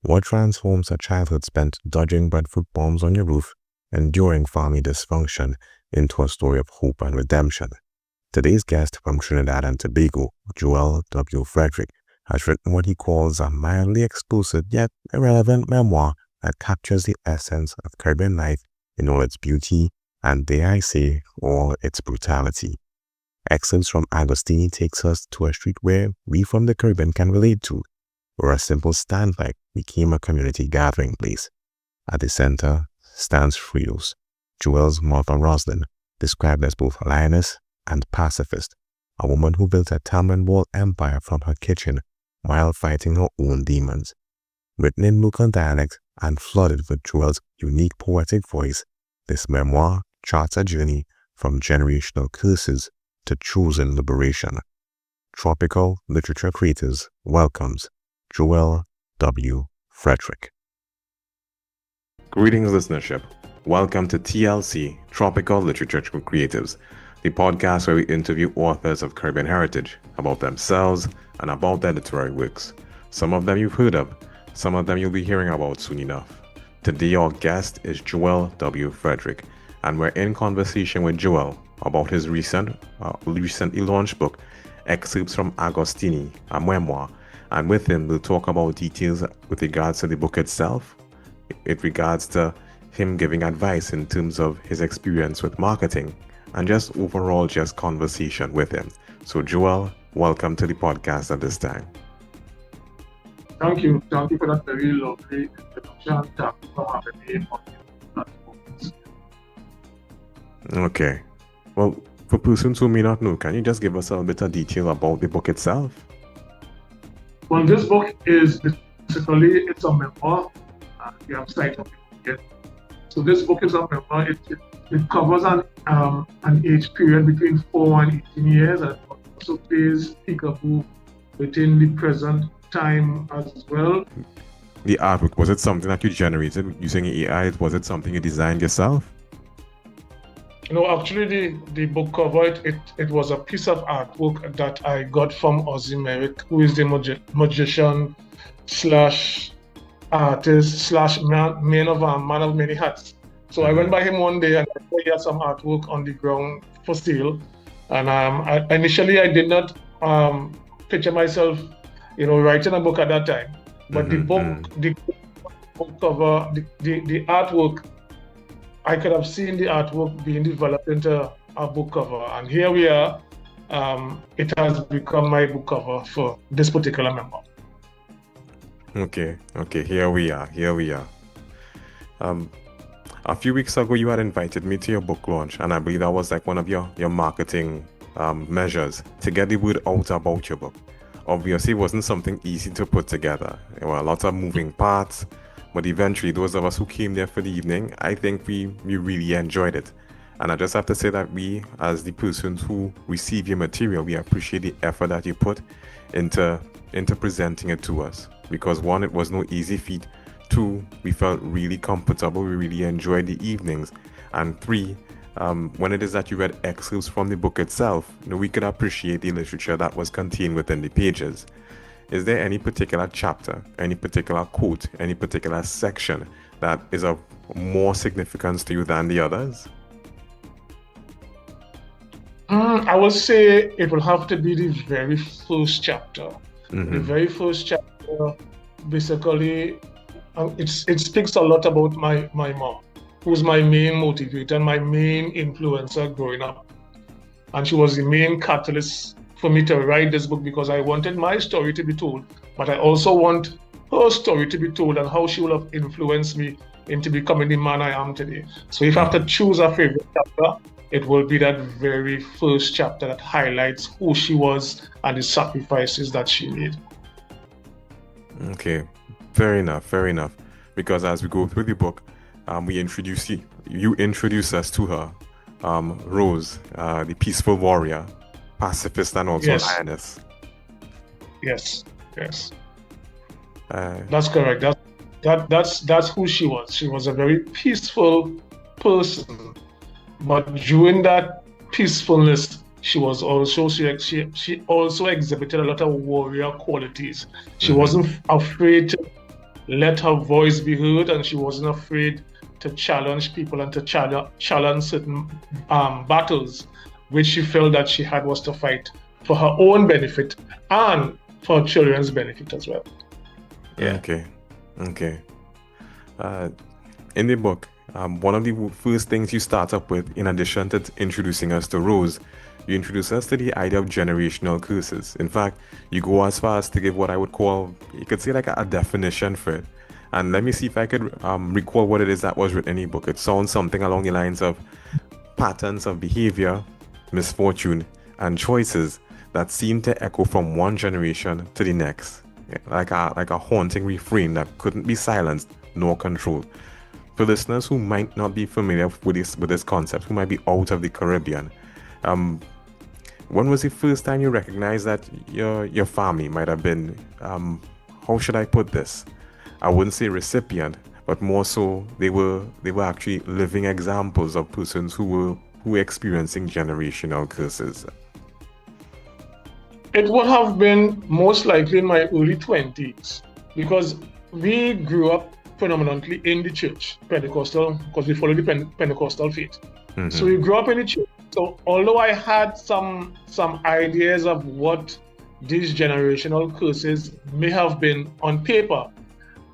What transforms a childhood spent dodging breadfruit bombs on your roof, enduring family dysfunction, into a story of hope and redemption? Today's guest from Trinidad and Tobago, Joel W. Fredrick, has written what he calls a mildly exclusive yet irrelevant memoir that captures the essence of Caribbean life in all its beauty and, dare I say, all its brutality. Excerpts from Agostini takes us to a street where we from the Caribbean can relate to, where a simple standlight became a community gathering place. At the center stands Fridos, Joel's Martha Roslin, described as both lioness and pacifist, a woman who built a Talman Wall empire from her kitchen while fighting her own demons. Written in local dialect and flooded with Joel's unique poetic voice, this memoir charts a journey from generational curses to chosen liberation. Tropical Literature Creators welcomes Joel W. Fredrick. Greetings, listenership. Welcome to TLC, Tropical Literature Creatives, the podcast where we interview authors of Caribbean heritage about themselves and about their literary works. Some of them you've heard of, some of them you'll be hearing about soon enough. Today our guest is Joel W. Fredrick, and we're in conversation with Joel about his recently launched book, Excerpts from Agostini, a memoir, and with him we'll talk about details with regards to the book itself, with regards to him giving advice in terms of his experience with marketing, and just overall just conversation with him. So Joel, welcome to the podcast at this time. Thank you for that very lovely introduction. Thank you for having me on the platform. Okay. Well, for persons who may not know, can you just give us a bit of detail about the book itself? Well, this book is basically, it's a memoir. We have sight of it. So this book is a memoir. It covers an age period between 4 and 18 years, and also plays peekaboo within the present time as well. The artwork, was it something that you generated using AI? Was it something you designed yourself? No, actually the book cover, it was a piece of artwork that I got from Ozzy Merrick, who is the magician slash artist slash man of many hats. So I went by him one day and I saw he had some artwork on the ground for sale. And initially I did not picture myself, writing a book at that time. But the book cover, the artwork, I could have seen the artwork being developed into a book cover. And here we are. It has become my book cover for this particular memoir. Okay, here we are. A few weeks ago, you had invited me to your book launch, and I believe that was like one of your marketing measures to get the word out about your book. Obviously, it wasn't something easy to put together. There were a lot of moving parts, but eventually, those of us who came there for the evening, I think we really enjoyed it. And I just have to say that we, as the persons who receive your material, we appreciate the effort that you put into presenting it to us. Because one, it was no easy feat. Two, we felt really comfortable. We really enjoyed the evenings. And three, when it is that you read excerpts from the book itself, we could appreciate the literature that was contained within the pages. Is there any particular chapter, any particular quote, any particular section that is of more significance to you than the others? I would say it will have to be the very first chapter. Mm-hmm. The very first chapter, basically, it speaks a lot about my mom, who's my main motivator and my main influencer growing up. And she was the main catalyst for me to write this book because I wanted my story to be told, but I also want her story to be told and how she will have influenced me into becoming the man I am today. So if I have to choose a favorite chapter, it will be that very first chapter that highlights who she was and the sacrifices that she made. Okay, fair enough. Because as we go through the book, we introduce you introduce us to her, Rose, the peaceful warrior, pacifist, and also lioness. Yes. That's correct. That's who she was. She was a very peaceful person, but during that peacefulness, she also exhibited a lot of warrior qualities. She wasn't afraid to let her voice be heard, and she wasn't afraid to challenge people and to challenge certain battles, which she felt that she had was to fight for her own benefit and for her children's benefit as well. Yeah. Okay. In the book, one of the first things you start up with, in addition to introducing us to Rose, you introduce us to the idea of generational curses. In fact, you go as far as to give what I would call, you could say like a definition for it. And let me see if I could recall what it is that was written in the book. It sounds something along the lines of patterns of behavior, misfortune, and choices that seem to echo from one generation to the next, like a haunting refrain that couldn't be silenced nor controlled. For listeners who might not be familiar with this concept, who might be out of the Caribbean, when was the first time you recognized that your family might have been, how should I put this? I wouldn't say recipient, but more so they were actually living examples of persons who were experiencing generational curses? It would have been most likely in my early 20s, because we grew up predominantly in the church, Pentecostal, because we follow the Pentecostal faith. Mm-hmm. So we grew up in the church. So although I had some ideas of what these generational curses may have been on paper,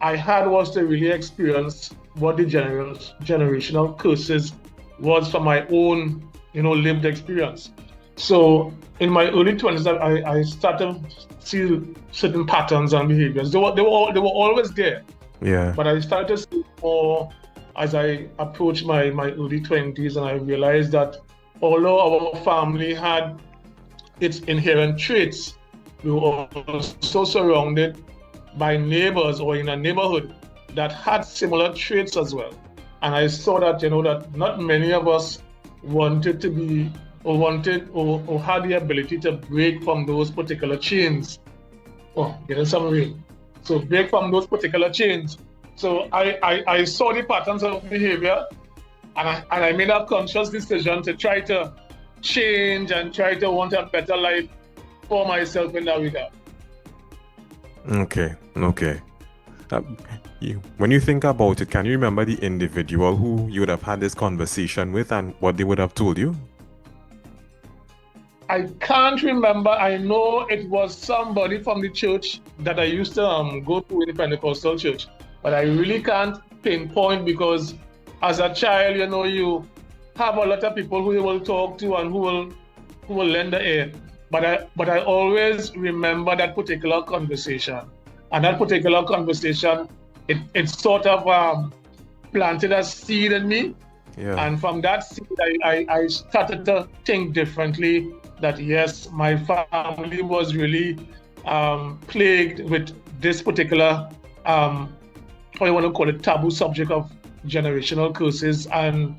I had was to really experience what the generational curses was from my own, lived experience. So in my early 20s, I started to see certain patterns and behaviors. They were always there. Yeah. But I started to see more as I approached my early 20s, and I realized that although our family had its inherent traits, we were also surrounded by neighbors or in a neighborhood that had similar traits as well. And I saw that, that not many of us wanted to be or had the ability to break from those particular chains. Oh, getting some rain. So break from those particular chains. So I saw the patterns of behavior, and I made a conscious decision to try to change and try to want a better life for myself in that regard. Okay. When you think about it, can you remember the individual who you would have had this conversation with and what they would have told you? I can't remember. I know it was somebody from the church that I used to go to in the Pentecostal church, but I really can't pinpoint, because as a child, you have a lot of people who you will talk to and who will lend the ear. But I always remember that particular conversation, and that particular conversation, it sort of planted a seed in me. Yeah. And from that seed, I started to think differently, that yes, my family was really plagued with this particular, how you want to call it, taboo subject of generational curses, and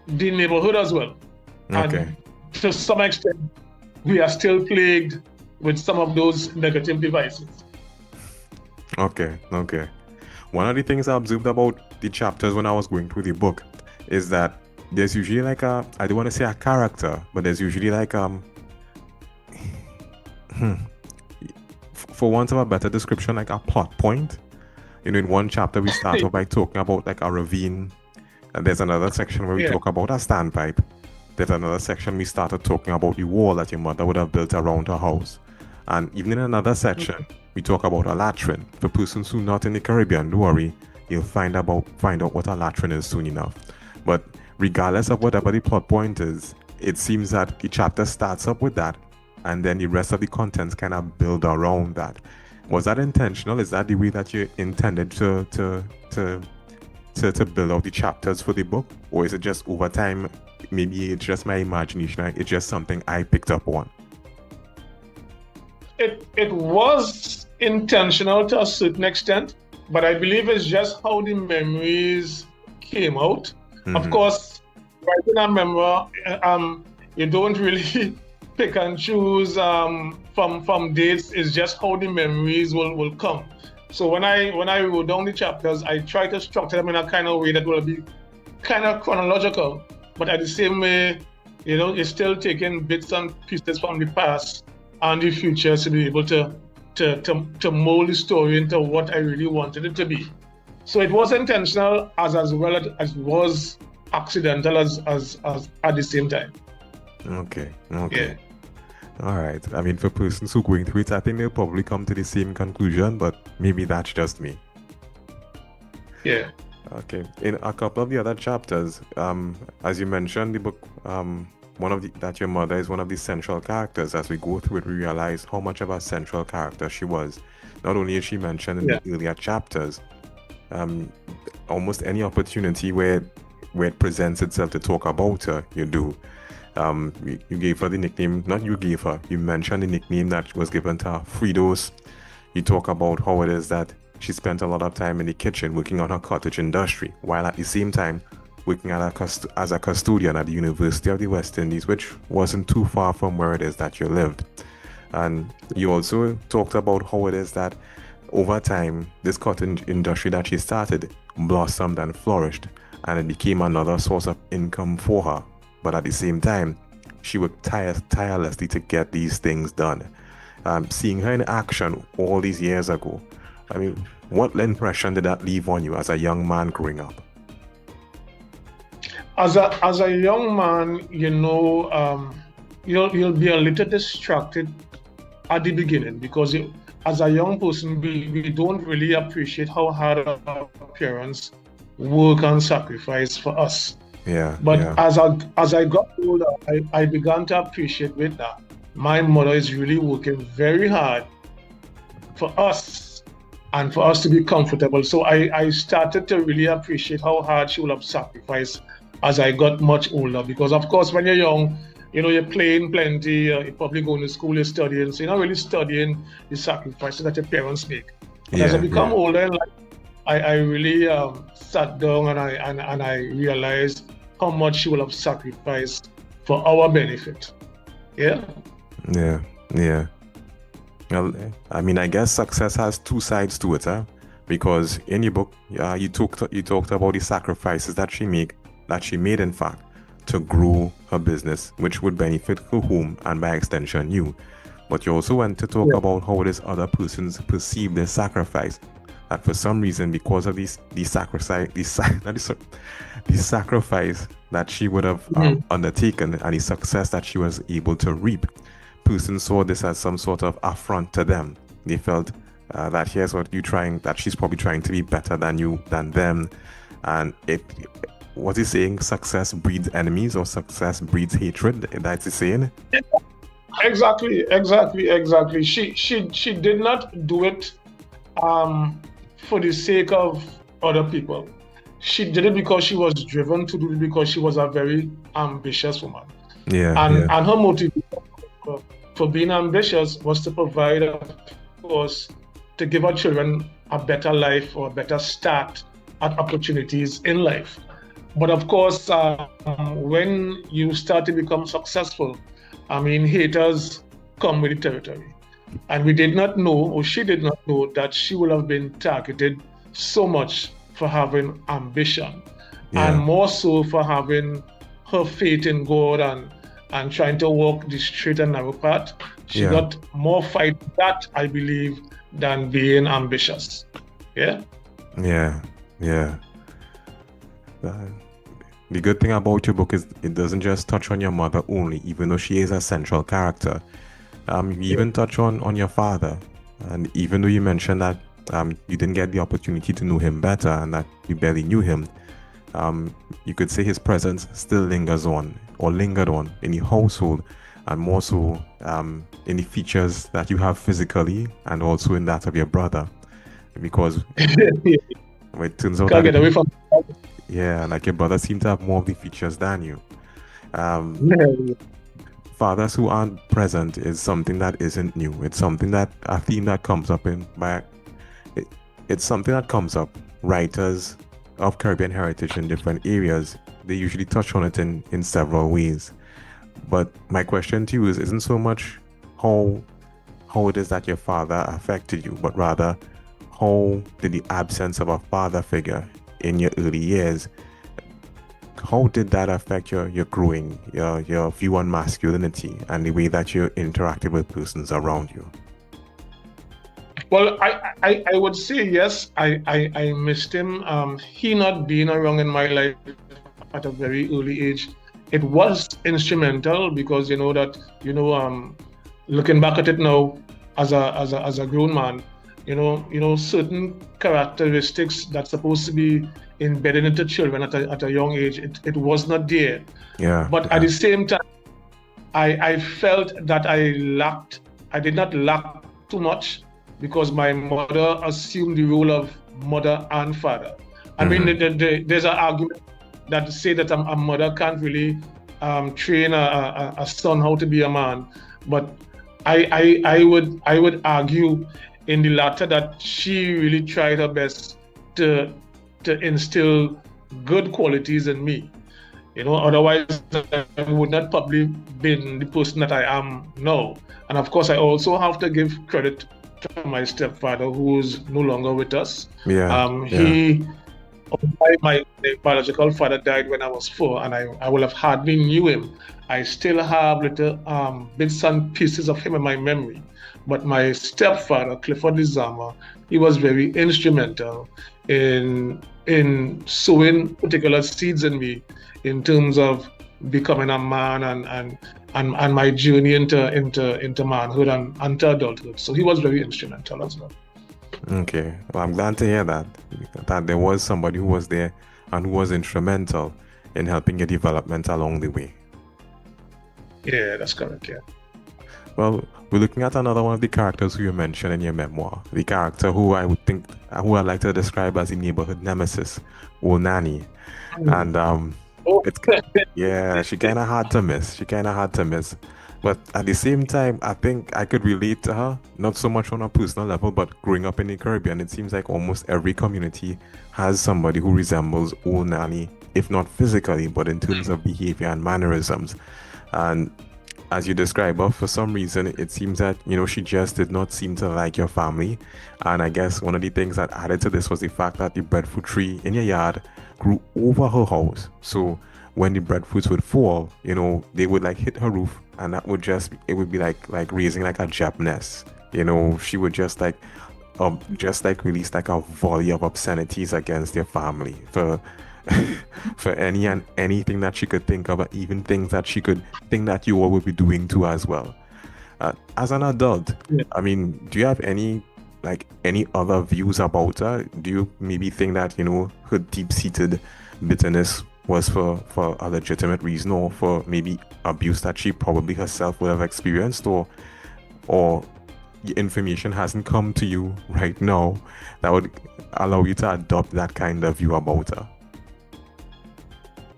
the neighborhood as well. Okay. And to some extent, we are still plagued with some of those negative devices. Okay. One of the things I observed about the chapters when I was going through the book is that there's usually like I don't want to say a character, but there's usually like for want of a better description, like a plot point. In one chapter we start off by talking about like a ravine, and there's another section where we talk about a standpipe. There's another section we started talking about the wall that your mother would have built around her house. And even in another section, we talk about a latrine. For persons who are not in the Caribbean, don't worry, you'll find out what a latrine is soon enough. But regardless of whatever the plot point is, it seems that the chapter starts up with that, and then the rest of the contents kind of build around that. Was that intentional? Is that the way that you intended to build out the chapters for the book? Or is it just over time, maybe it's just my imagination, it's just something I picked up on? It was intentional to a certain extent, but I believe it's just how the memories came out. Mm-hmm. Of course, writing a memoir, you don't really pick and choose from dates. It's just how the memories will come. So when I wrote down the chapters, I try to structure them in a kind of way that will be kind of chronological, but at the same way, it's still taking bits and pieces from the past and the future to be able to to mold the story into what I really wanted it to be. So it was intentional as well as it was accidental as at the same time. Okay. Yeah. All right. I mean, for persons who are going through it, I think they'll probably come to the same conclusion, but maybe that's just me. Yeah. Okay. In a couple of the other chapters, as you mentioned, the book, that your mother is one of the central characters. As we go through it, we realize how much of a central character she was. Not only is she mentioned in the earlier chapters, almost any opportunity where it presents itself to talk about her, you do. You gave her the nickname, not you gave her, you mentioned the nickname that was given to her, Fritos. You talk about how it is that she spent a lot of time in the kitchen working on her cottage industry, while at the same time working as a custodian at the University of the West Indies, which wasn't too far from where it is that you lived. And you also talked about how it is that over time, this cottage industry that she started blossomed and flourished, and it became another source of income for her. But at the same time, she worked tirelessly to get these things done. Seeing her in action all these years ago, I mean, what impression did that leave on you as a young man growing up? As a young man, you'll be a little distracted at the beginning because as a young person, we don't really appreciate how hard our parents work and sacrifice for us. Yeah. But as I got older, I began to appreciate with that. My mother is really working very hard for us and for us to be comfortable. So I started to really appreciate how hard she would have sacrificed as I got much older. Because of course, when you're young, you're playing plenty, you're probably going to school, you're studying. So you're not really studying the sacrifices that your parents make. But as I become older in life, I really sat down and I realized how much she will have sacrificed for our benefit. Yeah. Well, I mean, I guess success has two sides to it, huh? Because in your book, you talked about the sacrifices that she made, in fact, to grow her business, which would benefit her home and by extension you. But you also went to talk about how it is other persons perceive their sacrifice. That for some reason, because of the sacrifice that she would have undertaken and the success that she was able to reap, persons saw this as some sort of affront to them. They felt that here's that she's probably trying to be better than them, and was he saying success breeds enemies or success breeds hatred? That's the saying. Exactly. She did not do it for the sake of other people. She did it because she was driven to do it because she was a very ambitious woman. And her motivation for being ambitious was to provide, of course, to give her children a better life or a better start at opportunities in life. But of course, when you start to become successful, haters come with the territory. And we did not know, or she did not know, that she would have been targeted so much for having ambition and more so for having her faith in God and trying to walk the straight and narrow path. She got more fight that, I believe, than being ambitious. Yeah. The good thing about your book is it doesn't just touch on your mother only, even though she is a central character. You even touch on your father, and even though you mentioned that you didn't get the opportunity to know him better and that you barely knew him, you could say his presence still lingered on in the household, and more so in the features that you have physically and also in that of your brother, because it turns out Can't get away from like your brother seemed to have more of the features than you. Fathers who aren't present is something that isn't new. It's something a theme that comes up it's something that comes up. Writers of Caribbean heritage in different areas, they usually touch on it in several ways. But my question to you isn't so much how it is that your father affected you, but rather how did the absence of a father figure in your early years, how did that affect your growing, your view on masculinity and the way that you interacted with persons around you? Well, I would say yes. I missed him. He not being around in my life at a very early age, it was instrumental because looking back at it now as a grown man, certain characteristics that's supposed to be embedded into children at a young age, it was not there. Yeah, But at yeah. the same time, I felt that I did not lack too much because my mother assumed the role of mother and father. I mean, Mm-hmm. there's an argument that say that a mother can't really train a son how to be a man, but I would argue in the latter that she really tried her best to instill good qualities in me. Otherwise I would not probably been the person that I am now. And of course, I also have to give credit to my stepfather, who is no longer with us. Yeah, yeah. He my biological father died when I was 4, and I will have hardly knew him. I still have little bits and pieces of him in my memory. But my stepfather, Clifford Lizama, he was very instrumental in sowing particular seeds in me in terms of becoming a man and my journey into manhood and into adulthood. So he was very instrumental as well. Okay. Well, I'm glad to hear that there was somebody who was there and who was instrumental in helping your development along the way. Yeah, that's correct. Yeah. Well, we're looking at another one of the characters who you mentioned in your memoir. The character who who I'd like to describe as the neighborhood nemesis, Old Nanny. And Oh, it's yeah, she kind of hard to miss. She kind of hard to miss. But at the same time, I think I could relate to her, not so much on a personal level, but growing up in the Caribbean, it seems like almost every community has somebody who resembles Old Nanny, if not physically, but in terms of behavior and mannerisms. And as you describe her, for some reason, it seems that, she just did not seem to like your family. And I guess one of the things that added to this was the fact that the breadfruit tree in your yard grew over her house. So when the breadfruits would fall, they would like hit her roof, and it would be like raising like a jab nest. She would just like release like a volley of obscenities against your family for for any and anything that she could think of, even things that she could think that you all would be doing too as well. As an adult, yeah. I mean, do you have any other views about her? Do you maybe think that her deep-seated bitterness was for a legitimate reason, or for maybe abuse that she probably herself would have experienced, or the information hasn't come to you right now that would allow you to adopt that kind of view about her?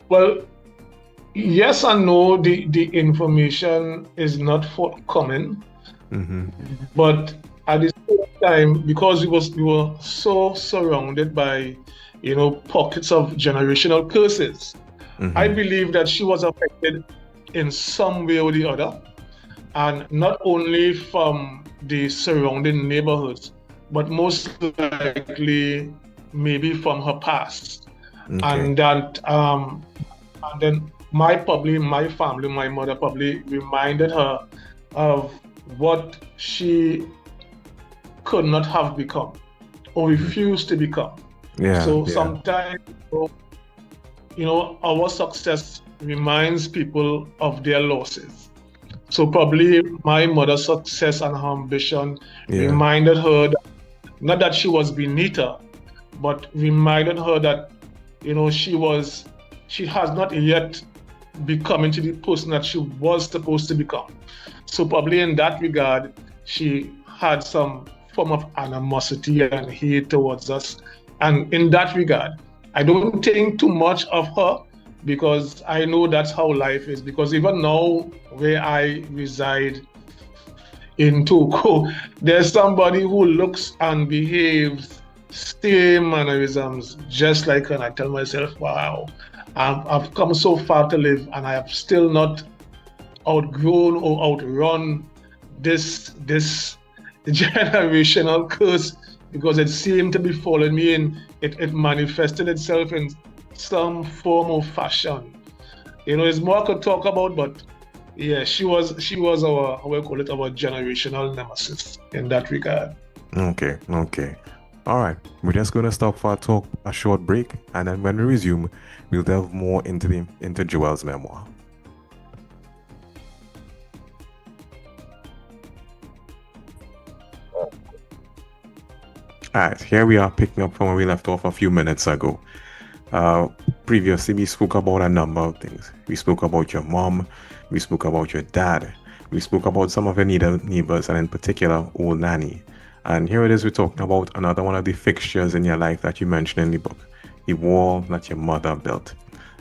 Well, yes and no. The information is not forthcoming, Mm-hmm. but at the same time, because we were so surrounded by, pockets of generational curses, I Mm-hmm. believe that she was affected in some way or the other, and not only from the surrounding neighborhoods, but most likely maybe from her past. Okay. And that and then my family, my mother probably reminded her of what she could not have become or Mm-hmm. refused to become. Yeah, So yeah. sometimes, our success reminds people of their losses. So probably my mother's success and her ambition Yeah. reminded her that, not that she was beneath her, but reminded her that, she has not yet become into the person that she was supposed to become. So probably in that regard, she had some form of animosity and hate towards us. And in that regard, I don't think too much of her because I know that's how life is. Because even now, where I reside in Togo, there's somebody who looks and behaves same mannerisms just like her. And I tell myself, wow, I've come so far to live and I have still not outgrown or outrun this generational curse because it seemed to be following me and it manifested itself in some form or fashion. There's more I could talk about, but yeah, she was our, how we call it, our generational nemesis in that regard. Okay, okay. All right, we're just going to stop for a short break, and then when we resume, we'll delve more into Joel's memoir. All right, here we are picking up from where we left off a few minutes ago. Previously, we spoke about a number of things. We spoke about your mom, we spoke about your dad, we spoke about some of your neighbors, and in particular, old nanny. And here it is, we're talking about another one of the fixtures in your life that you mentioned in the book, the wall that your mother built.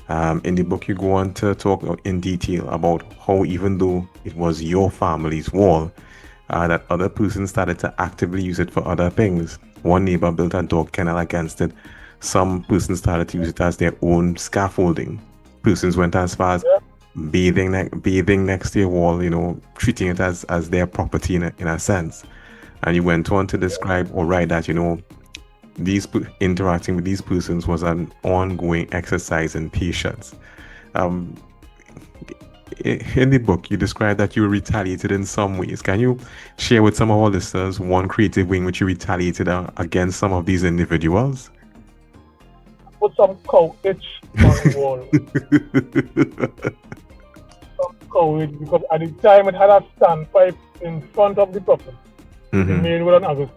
In the book, you go on to talk in detail about how, even though it was your family's wall, that other persons started to actively use it for other things. One neighbor built a dog kennel against it. Some persons started to use it as their own scaffolding. Persons went as far as bathing next to your wall, treating it as their property in a sense. And you went on to describe or write that, interacting with these persons was an ongoing exercise in patience. Um, in the book, you describe that you retaliated in some ways. Can you share with some of our listeners one creative way in which you retaliated against some of these individuals? Put some cow itch on the wall. Some cow itch, because at the time it had a standpipe in front of the property, the main road on Agostini.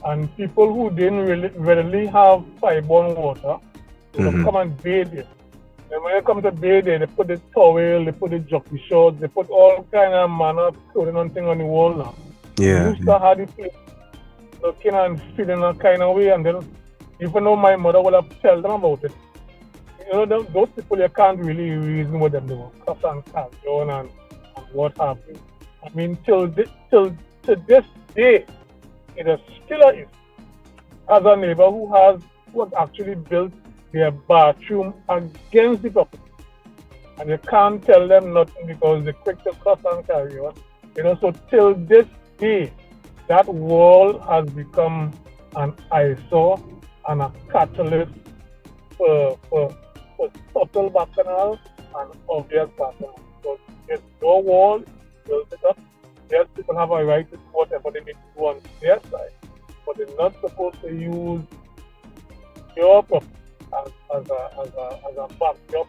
And people who didn't readily have pipe-borne water would come and bathe it. And when you come to bathe it, they put the towel, they put the jockey shorts, they put all kind of manner of clothing and thing on the wall now. Yeah. You used to have the place looking and feeling a kind of way, and then even though my mother would have tell them about it, those people you can't really reason with them. They were cuss and carry on and what have you. I mean, till this day, it is still is. As a neighbor who has actually built their bathroom against the property, and you can't tell them nothing because they're quick to cuss and carry on. So till this day, that wall has become an eyesore and a catalyst for subtle bacchanal and obvious bacchanal. Because there's no wall, build it up. Yes, people have a right to do whatever they need to do on their side, but they're not supposed to use your property as a backdrop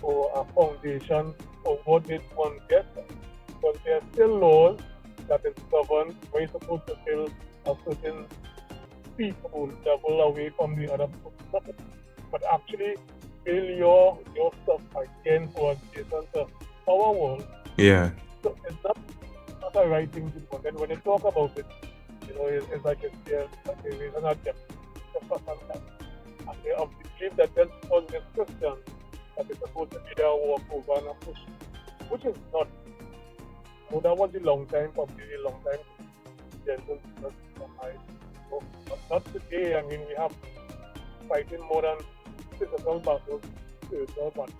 or a foundation for what they do on their side. But there are still laws that is governed where you're supposed to build a certain people level away from the other property. But actually build your stuff against or adjacent to our wall. Yeah. So it's not a right thing to do. But then when they talk about it, it's like a reason at them. And they have the belief that there's all these Christians that is supposed to be there walk over and push, which is not. So that was a long time, probably a long time. Gentle, but not today. I mean, we have fighting more than physical battles, spiritual battles.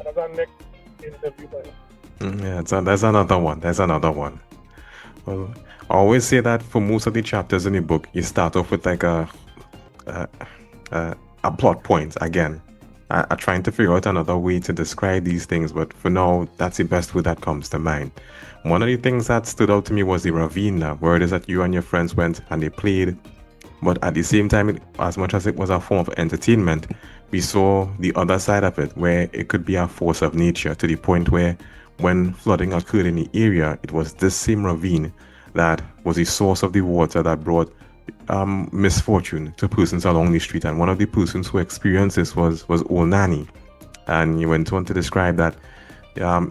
That's our next interview. Yeah, there's another one. Well, I always say that for most of the chapters in the book, you start off with like a plot point again. I'm trying to figure out another way to describe these things, but for now, that's the best word that comes to mind. One of the things that stood out to me was the ravine, where it is that you and your friends went and they played. But at the same time, as much as it was a form of entertainment, we saw the other side of it, where it could be a force of nature, to the point where when flooding occurred in the area, it was this same ravine that was the source of the water that brought misfortune to persons along the street. And one of the persons who experienced this was old Nanny. And you went on to describe that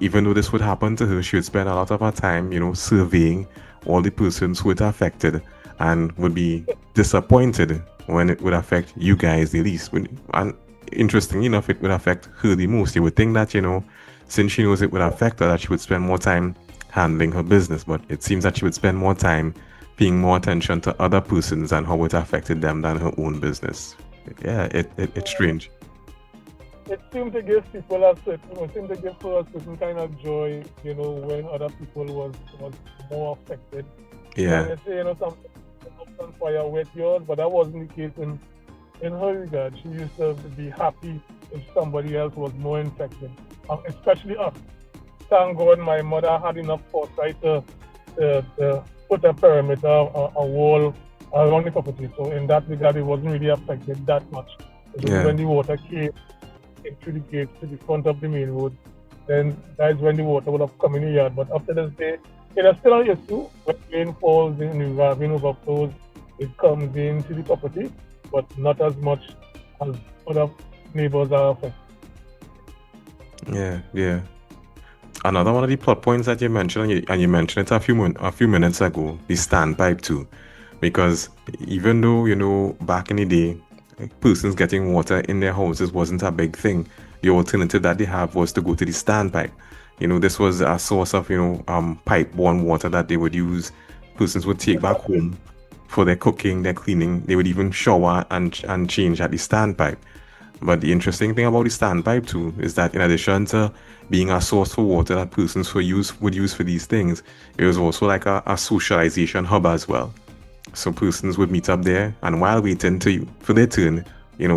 even though this would happen to her, she would spend a lot of her time, surveying all the persons who it affected, and would be disappointed when it would affect you guys the least. And interestingly enough, it would affect her the most. You would think that, since she knows it would affect her, that she would spend more time handling her business. But it seems that she would spend more time paying more attention to other persons and how it affected them than her own business. Yeah, it's strange. It seemed to give people a certain kind of joy, when other people was more affected. Yeah. And they say, something on fire with yours, but that wasn't the case in her regard. She used to be happy if somebody else was more infected, especially us. Thank God my mother had enough foresight to put a perimeter, a wall around the property. So in that regard, it wasn't really affected that much. It's only Yeah. when the water came into the gate to the front of the main road, then that's when the water would have come in the yard. But after this day, it is still an issue. When rain falls and the ravine overflows, it comes into the property, but not as much as other neighbors are affected. Yeah. Yeah. Another one of the plot points that you mentioned, and you mentioned it a few minutes ago, the standpipe too, because even though back in the day, persons getting water in their houses wasn't a big thing. The alternative that they have was to go to the standpipe. This was a source of pipe-borne water that they would use. Persons would take back home for their cooking, their cleaning. They would even shower and change at the standpipe. But the interesting thing about the standpipe too is that in addition to being a source for water that persons would use for these things, it was also like a socialization hub as well. So persons would meet up there, and while waiting for their turn,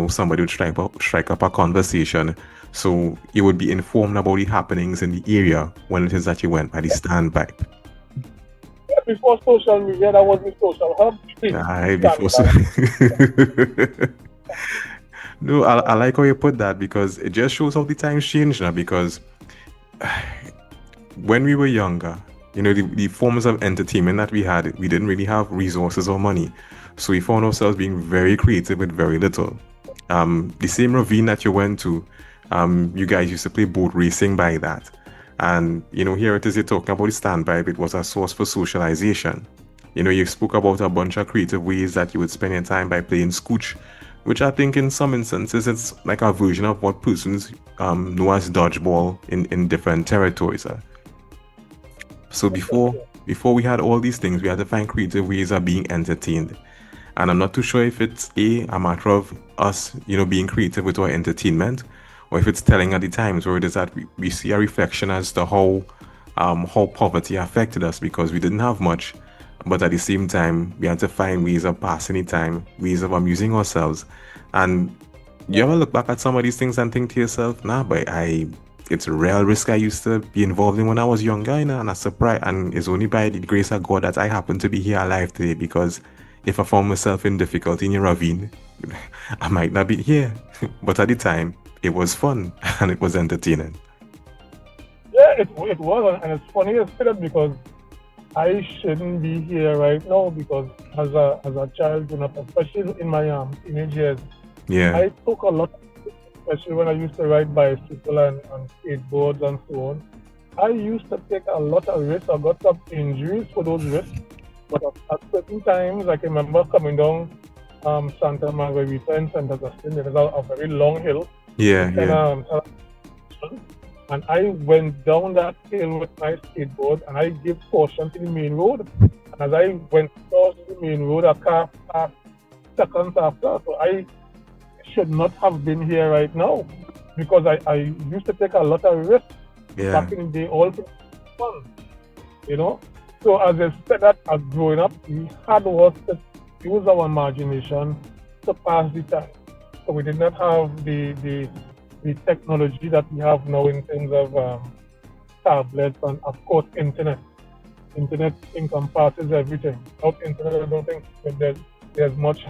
somebody would strike up a conversation. So you would be informed about the happenings in the area when it is that you went by the standpipe. Before social media, that was the social hub. Aye, before so. No, I like how you put that, because it just shows how the times change now. Because when we were younger, the forms of entertainment that we had, we didn't really have resources or money. So we found ourselves being very creative with very little. The same ravine that you went to, you guys used to play boat racing by that. And, here it is, you're talking about the standpipe. It was a source for socialization. You spoke about a bunch of creative ways that you would spend your time by playing scooch, which I think in some instances it's like a version of what persons know as dodgeball in different territories. So before we had all these things, we had to find creative ways of being entertained. And I'm not too sure if it's a matter of us, being creative with our entertainment, or if it's telling at the times where it is that we see a reflection as to how poverty affected us, because we didn't have much, but at the same time we had to find ways of passing the time, ways of amusing ourselves. And you ever look back at some of these things and think to yourself, nah, but it's a real risk I used to be involved in when I was younger, and I'm surprised, and it's only by the grace of God that I happen to be here alive today, because if I found myself in difficulty in a ravine, I might not be here. But at the time, it was fun and it was entertaining. Yeah, it was, and it's funny you say that, because I shouldn't be here right now, because as a child growing up, especially in my teenage years, Yeah. I took a lot, especially when I used to ride bicycle and skateboards and so on. I used to take a lot of risks. I got some injuries for those risks, but at certain times, I can remember coming down Santa Margarita in St. Agostini. It is a very long hill. Yeah. And I went down that hill with my skateboard, and I gave caution to the main road. And as I went across the main road, a car passed seconds after. So I should not have been here right now, because I used to take a lot of risks back in the day, all for fun, So as I said that, as growing up, we had was to use our imagination to pass the time. So we did not have the technology that we have now in terms of tablets and, of course, internet. Internet encompasses everything. Without internet, I don't think that there's much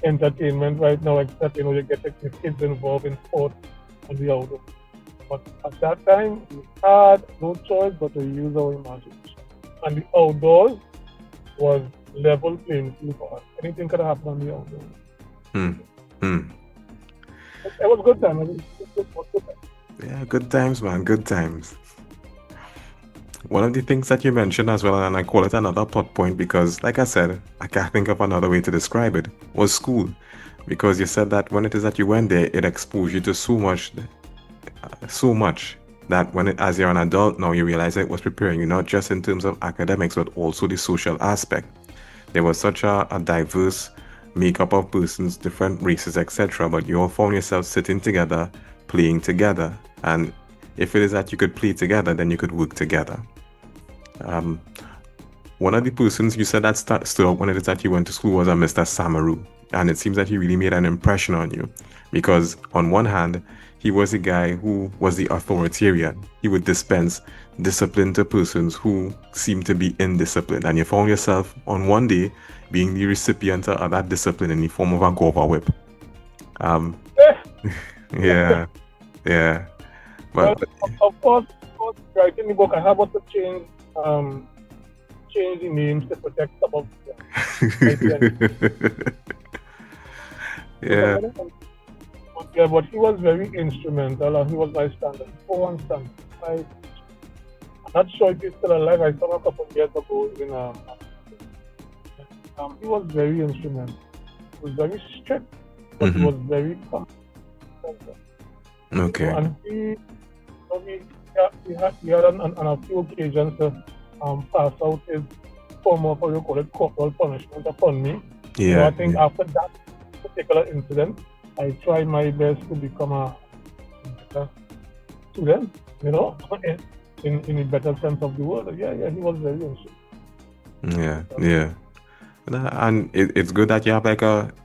entertainment right now, except you get the kids involved in sports and the outdoors. But at that time, we had no choice but to use our imagination. And the outdoors was level playing field for us. Anything could happen on the outdoors. It was good time. It was good time. Yeah, good times, man. Good times. One of the things that you mentioned as well, and I call it another plot point, because like I said, I can't think of another way to describe it, was school. Because you said that when it is that you went there, it exposed you to so much that as you're an adult now, you realize it was preparing you not just in terms of academics, but also the social aspect. There was such a diverse makeup of persons, different races, etc. But you all found yourself sitting together, playing together. And if it is that you could play together, then you could work together. One of the persons you said that stood out when it is that you went to school was a Mr. Samaru. And it seems that he really made an impression on you, because on one hand, he was a guy who was the authoritarian. He would dispense discipline to persons who seemed to be indisciplined. And you found yourself on one day being the recipient of that discipline in the form of a guava whip. Yeah, yeah. Well, But of course, writing the book, I have to change the names to protect some of the yeah. yeah, but he was very instrumental, and he was my standard. For one stand, I'm not sure if he's still alive. I saw him a couple of years ago he was very instrumental. He was very strict, but he was very calm. Okay. And he had on a few occasions to pass out his form of, how you call it, corporal punishment upon me. Yeah. So I think after that particular incident, I tried my best to become a better student, in a better sense of the word. Yeah, he was very interesting. Yeah. And it's good that you have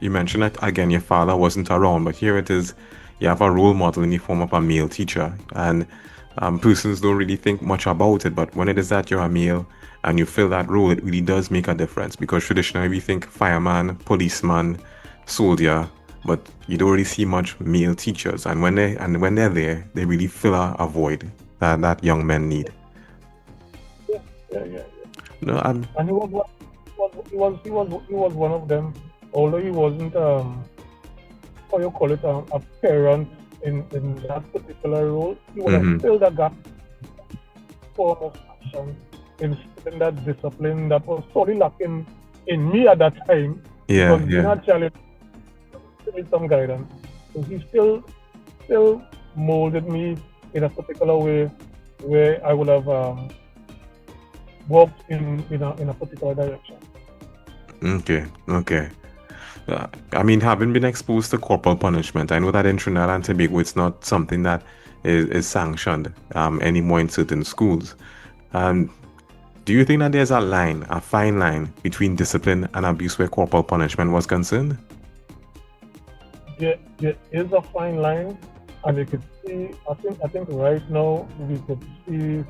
you mentioned that again, your father wasn't around, but here it is, you have a role model in the form of a male teacher. And persons don't really think much about it, but when it is that you're a male and you fill that role, it really does make a difference, because traditionally we think fireman, policeman, soldier, but you don't really see much male teachers. And when they're there, they really fill a void that young men need. Yeah. No, and he was one of them. Although he wasn't how you call it, a parent in that particular role, he would have filled a gap form of action in that discipline that was sorely lacking in me at that time. Because being a child, need some guidance. So he still molded me in a particular way where I would have walked in a particular direction. Okay. I mean, having been exposed to corporal punishment, I know that in Trinidad and Tobago, it's not something that is sanctioned anymore in certain schools. Do you think that there's a fine line between discipline and abuse where corporal punishment was concerned? There is a fine line, and you could see, I think right now we could see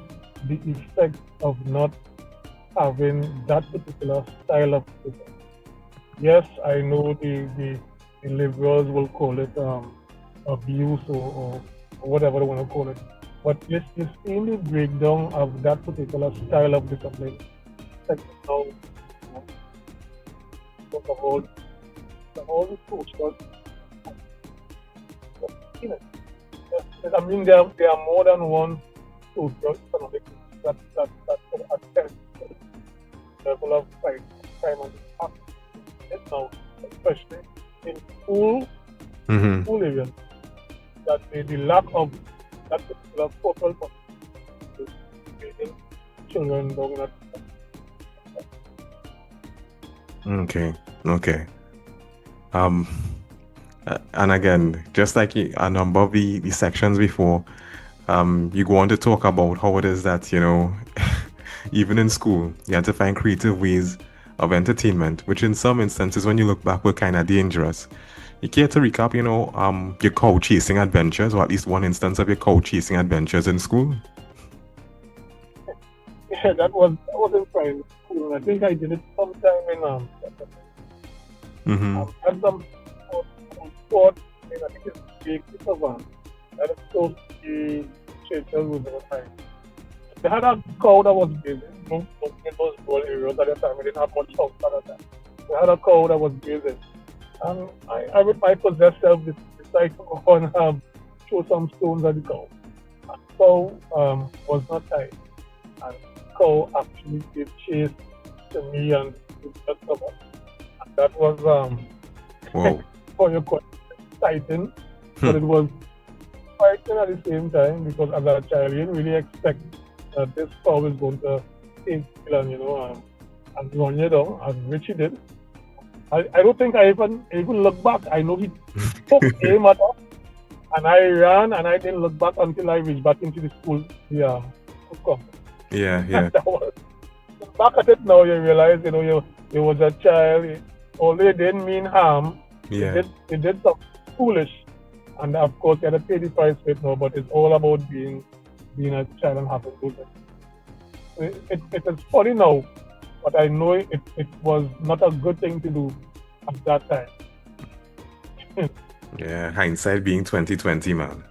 the effect of not having that particular style of discipline. Yes, I know the liberals will call it abuse or whatever they want to call it, but it's in the breakdown of that particular style of discipline. Now, talk about the social. I mean, there are more than one social economic that can attest to the level of crime and now, especially in school areas, that the lack of that particular corporal punishment is making children down that. Okay. And again, just like a number of the sections before, you go on to talk about how it is that, even in school, you had to find creative ways of entertainment, which in some instances, when you look back, were kind of dangerous. You care to recap, your cow chasing adventures, or at least one instance of your cow chasing adventures in school? Yeah, that was in primary school. I think I did it sometime in I had some sport, I think it's big one. I had a close to churches with the time. They had a cow that was busy. In those rural areas at the time, we didn't have much house at that time. They had a cow that was busy. And I with my possessed self decided to go and throw some stones at the cow. And the cow was not tied. And the cow actually gave chase to me and just come up. And that was for your exciting, but it was frightening at the same time, because as a child you didn't really expect that this cow is going to take you and run you down, as Richie did. I don't think I even looked back. I know he took aim at us, and I ran, and I didn't look back until I reached back into the school. Yeah. Back at it now, you realize, you was a child. Although it didn't mean harm, it did something foolish, And of course, you had to pay the price for it now, but it's all about being a child and having those. It is funny now, but I know it was not a good thing to do at that time. Yeah, hindsight being 2020, man.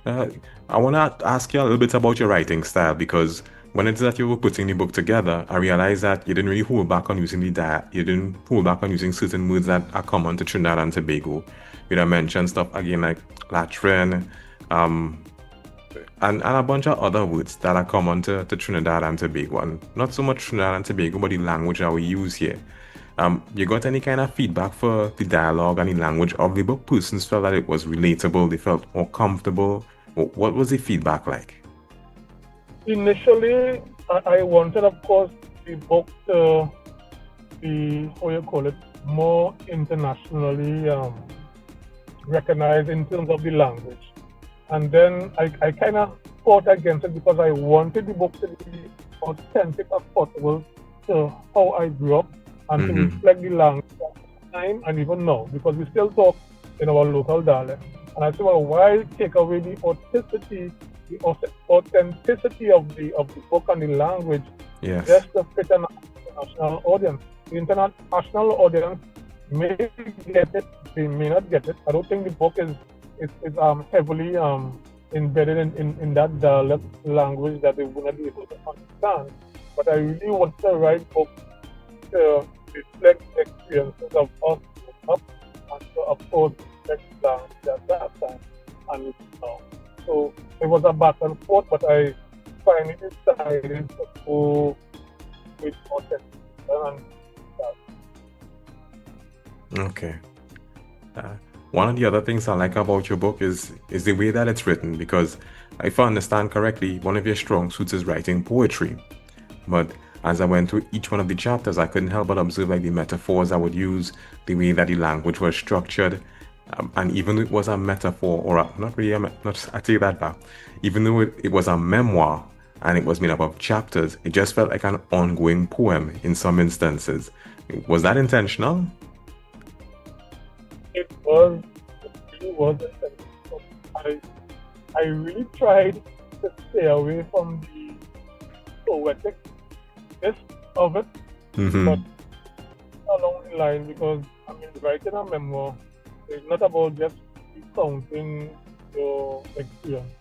Exactly. I want to ask you a little bit about your writing style, because when it's that you were putting the book together, I realized that you didn't really hold back on using you didn't hold back on using certain words that are common to Trinidad and Tobago. You know, mention stuff again like latrin, and a bunch of other words that are common to Trinidad and Tobago, and not so much Trinidad and Tobago, but the language that we use here. You got any kind of feedback for the dialogue and the language of the book? Persons felt that it was relatable, they felt more comfortable. What was the feedback like? Initially, I wanted, of course, the book to be, more internationally recognized in terms of the language. And then I kind of fought against it because I wanted the book to be authentic as possible to how I grew up and to reflect the language at the time and even now, because we still talk in our local dialect. And I said, well, why take away the authenticity of the book and the language, just to fit an international audience? The international audience may get it, they may not get it. I don't think the book is heavily embedded in that dialect language that they would not be able to understand. But I really want to write book to reflect the experiences of us up and to, of course, reflect the language at that time and it's now. So it was a back and forth, but I finally decided to go with authenticity and that. Okay. One of the other things I like about your book is the way that it's written, because if I understand correctly, one of your strong suits is writing poetry. But as I went through each one of the chapters, I couldn't help but observe like the metaphors I would use, the way that the language was structured, and even though it was a metaphor, or not really, I take that back. Even though it was a memoir and it was made up of chapters, it just felt like an ongoing poem in some instances. Was that intentional? It really was intentional. I really tried to stay away from the poetic of it, but along the line, because I mean, writing a memoir is not about just recounting your experience.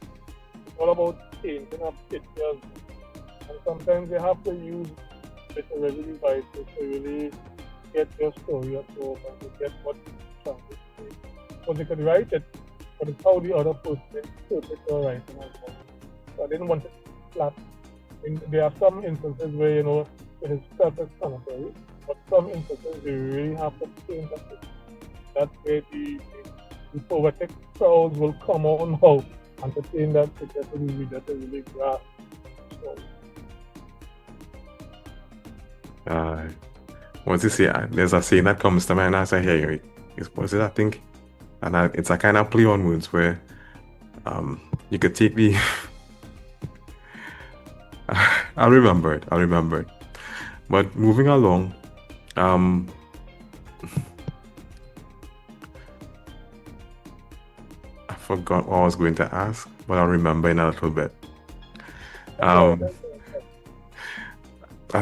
It's all about painting up pictures, and sometimes you have to use literary devices to really get your story across and to get what you're trying to say. Because you could write it, but it's how the other person interprets your writing as well. So I didn't want it flat. There are some instances where, it is self-explanatory, but some instances you really have to paint a picture. That way the poetic prose will come on now and to paint that picture to the reader to really grasp the story. What's it say? There's a saying that comes to mind as I hear it. What's it, I think? And it's a kind of play on words where you could take the... I'll remember it. But moving along, I forgot what I was going to ask, but I'll remember in a little bit. I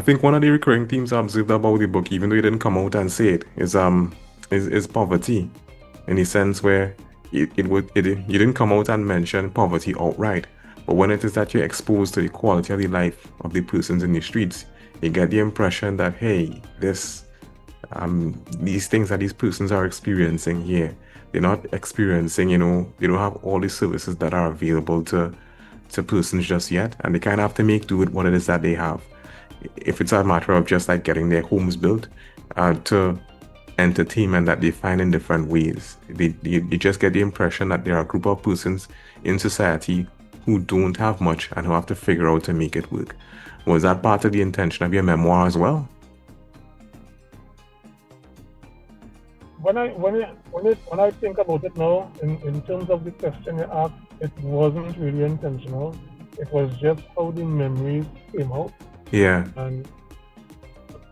think one of the recurring themes I observed about the book, even though you didn't come out and say it, is poverty, in the sense where you didn't come out and mention poverty outright, but when it is that you're exposed to the quality of the life of the persons in the streets, you get the impression that, hey, these things that these persons are experiencing here, they're not experiencing, they don't have all the services that are available to persons just yet, and they kind of have to make do with what it is that they have. If it's a matter of just like getting their homes built, to entertainment that they find in different ways, you just get the impression that there are a group of persons in society who don't have much and who have to figure out to make it work. Was that part of the intention of your memoir as well? When I think about it now, in terms of the question you asked, it wasn't really intentional. It was just how the memories came out. Yeah. And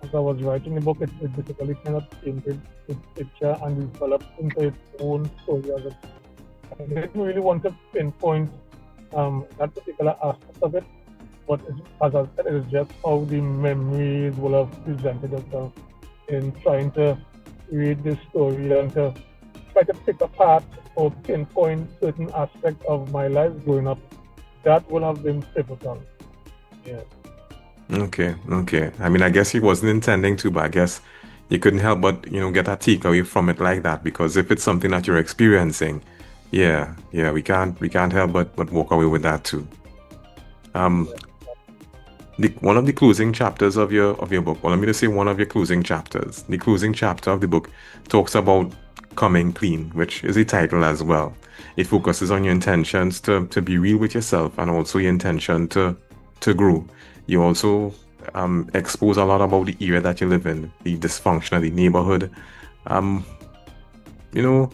as I was writing the book, it basically kind of painted its picture and developed into its own story. I didn't really want to pinpoint that particular aspect of it, but as I said, it is just how the memories will have presented itself in trying to read this story and to try to pick apart or pinpoint certain aspects of my life growing up that will have been pivotal. Yeah. Okay. I mean, I guess he wasn't intending to, but I guess you couldn't help but, get a takeaway from it like that, because if it's something that you're experiencing, yeah, we can't help but walk away with that too. Um, one of the closing chapters of your book, well, let me just say one of your closing chapters. The closing chapter of the book talks about coming clean, which is a title as well. It focuses on your intentions to be real with yourself, and also your intention to grow. You also expose a lot about the area that you live in, the dysfunction of the neighborhood. You know,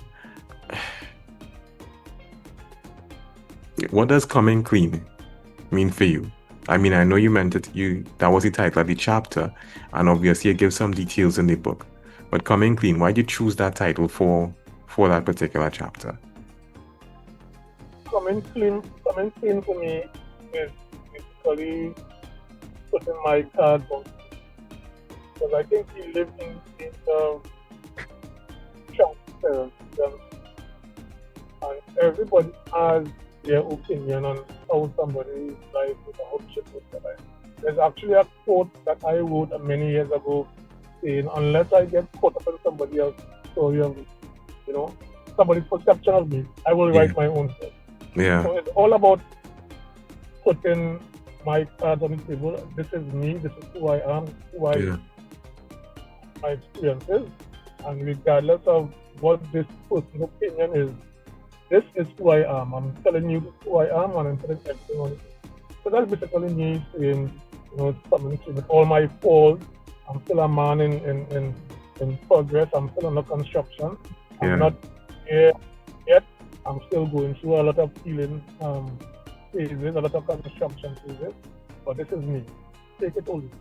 what does coming clean mean for you? I mean, I know you meant it. That was the title of the chapter, and obviously you give some details in the book. But coming clean, why did you choose that title for that particular chapter? Coming clean for me is basically putting my cards on, because I think we live in the transparency, and everybody has their opinion on how somebody's life is, how shit is their life. There's actually a quote that I wrote many years ago saying, unless I get caught up in somebody else's story of, somebody's perception of me, I will write my own story. Yeah. So it's all about putting my cards on the table. This is me, this is who I am, my experiences, and regardless of what this person's opinion is, this is who I am. I'm telling you who I am, and I'm telling everything on it. So that's basically me saying, something with all my faults. I'm still a man in progress. I'm still under construction. I'm not here yet. I'm still going through a lot of healing phases, a lot of construction phases. But this is me. Take it or leave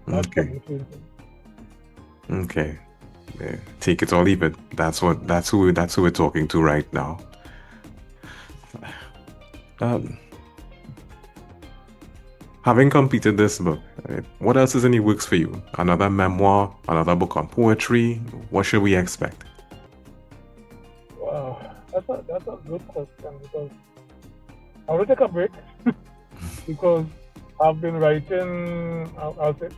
it. Okay. Yeah. Take it or leave it. That's who we're talking to right now. Having completed this book, what else is in the works for you? Another memoir, another book on poetry? What should we expect? Wow, that's a good question, because I will take a break because I've been writing, I'll say,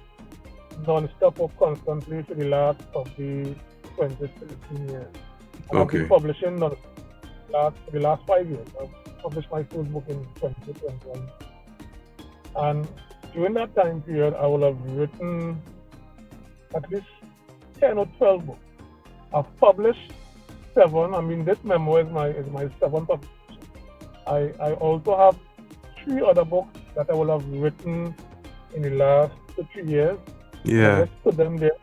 non-stop or constantly for the last probably 20, 15 years. And I've been publishing for the last 5 years. I've published my first book in 2021. And during that time period, I will have written at least 10 or 12 books. I've published 7. I mean, this memoir is my 7th publication. I also have 3 other books that I will have written in the last 3 years. Yeah. I just put them there.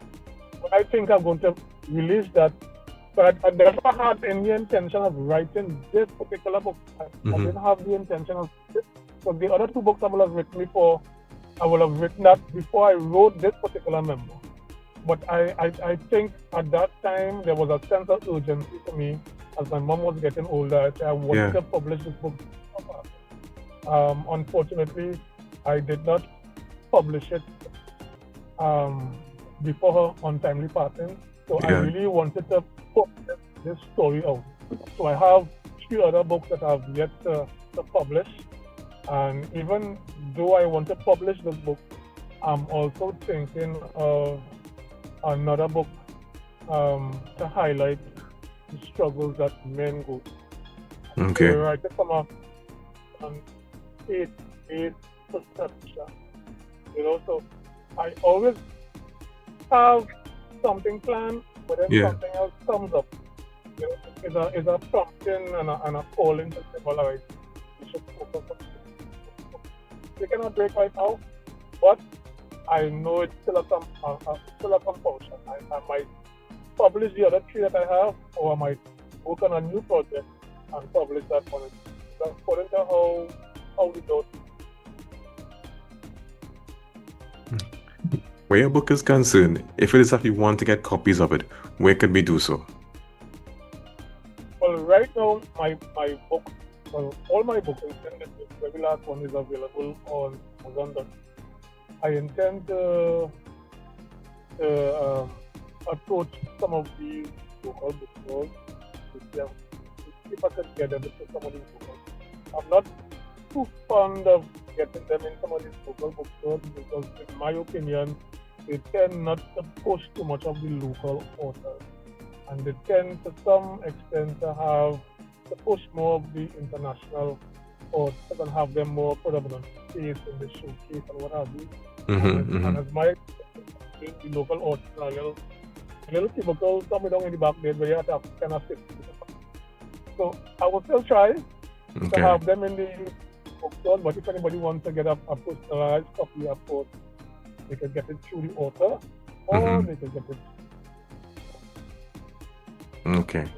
But I think I'm going to release that. But I never had any intention of writing this particular book. I didn't have the intention of this. So the other 2 books I will have written before, I will have written that before I wrote this particular memoir. But I think at that time there was a sense of urgency for me as my mom was getting older. I wanted to publish this book. Unfortunately, I did not publish it before her untimely passing. So I really wanted to put this story out. So I have 3 other books that I have yet to publish. And even though I want to publish this book, I'm also thinking of another book to highlight the struggles that men go through. Okay. So I write it from a faith perception. So I always have something planned, but then something else comes up. It's a prompting and a calling to say, all right, you should focus on this. We cannot break right now, but I know it's still a compulsion. I might publish the other 3 that I have, or I might work on a new project and publish that one. That's according to how we do it. Where your book is concerned, if it is that we want to get copies of it, where could we do so? Well, right now, my book, well, all my books, and the very last one is available on Amazon. I intend to approach some of these local bookstores to see if I can get them to some of these bookstores. I'm not too fond of getting them in some of these local bookstores because, in my opinion, they tend not to push too much of the local authors, and they tend, to some extent, to push more of the international authors and have them more predominant space in the showcase and what have you. And as my the local authors are a little typical, somewhere down in the back there where you have to kind of sit. So I will still try to have them in the bookstore, but if anybody wants to get a personalized copy, of course, they can get it through the author, or they can get it.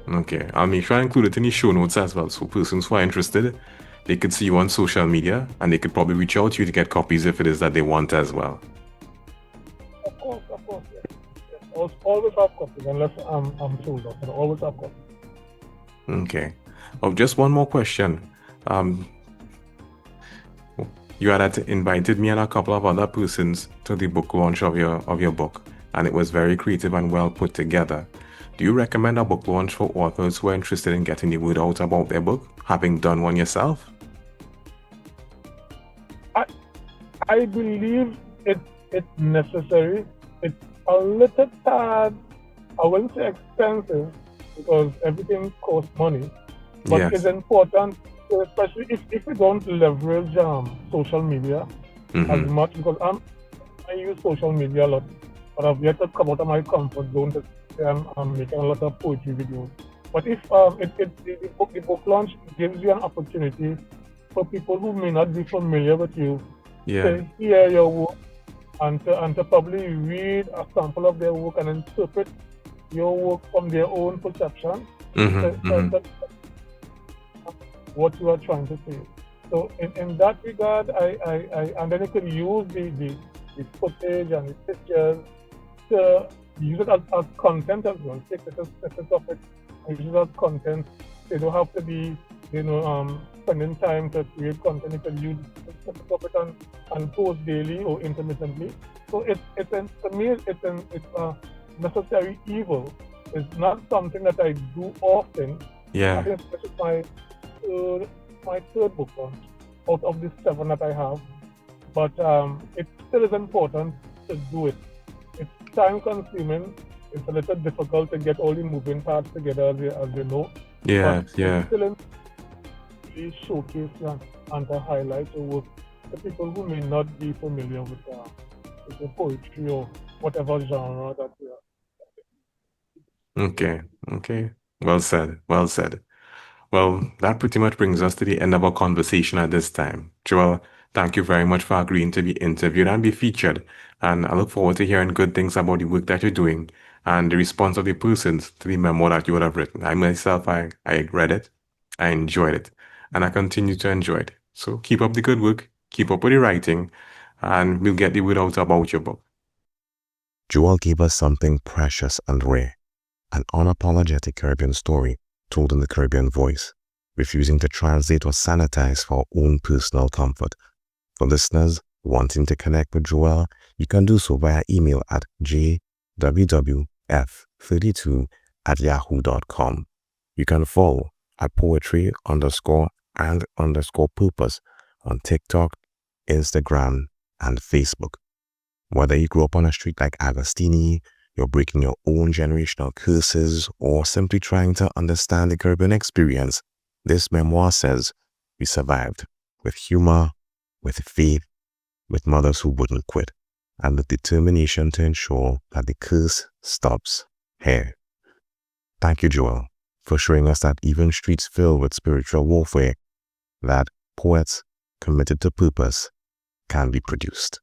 Okay. I'll make sure I include it in the show notes as well, so persons who are interested, they could see you on social media, and they could probably reach out to you to get copies if it is that they want as well. Of course, yes. Always have copies, unless I'm told of, but always have copies. Okay. Oh, just one more question. You had invited me and a couple of other persons to the book launch of your book, and it was very creative and well put together. Do you recommend a book launch for authors who are interested in getting the word out about their book, having done one yourself? I believe it's necessary. It's a little tad, I wouldn't say expensive, because everything costs money, but Yes. it's important, especially if we don't leverage social media as much, because I use social media a lot, but I've yet to come out of my comfort zone to say I'm making a lot of poetry videos. But if the book launch gives you an opportunity for people who may not be familiar with you to hear your work and to probably read a sample of their work and interpret your work from their own perception, what you are trying to say. So in that regard, I and then you can use the footage and the pictures to use it as content as well. Take pictures of it and use it as content. They don't have to be, spending time to create content. You can use pictures of it and post daily or intermittently. So to me, it's a necessary evil. It's not something that I do often. I think this is my third book launch out of the 7 that I have. But it still is important to do it. It's time consuming. It's a little difficult to get all the moving parts together, as you know. But it's still in showcase and to highlight the work to people who may not be familiar with the poetry or whatever genre that we are. Okay. Well said. Well, that pretty much brings us to the end of our conversation at this time. Joel, thank you very much for agreeing to be interviewed and be featured. And I look forward to hearing good things about the work that you're doing and the response of the persons to the memoir that you would have written. I myself, I read it, I enjoyed it, and I continue to enjoy it. So keep up the good work, keep up with the writing, and we'll get the word out about your book. Joel gave us something precious and rare, an unapologetic Caribbean story told in the Caribbean voice, refusing to translate or sanitize for our own personal comfort. For listeners wanting to connect with Joel, you can do so via email at jwwf32@yahoo.com. You can follow at poetry_and_purpose on TikTok, Instagram, and Facebook. Whether you grew up on a street like Agostini, you're breaking your own generational curses, or simply trying to understand the Caribbean experience, this memoir says we survived with humor, with faith, with mothers who wouldn't quit, and the determination to ensure that the curse stops here. Thank you, Joel, for showing us that even streets filled with spiritual warfare, that poets committed to purpose can be produced.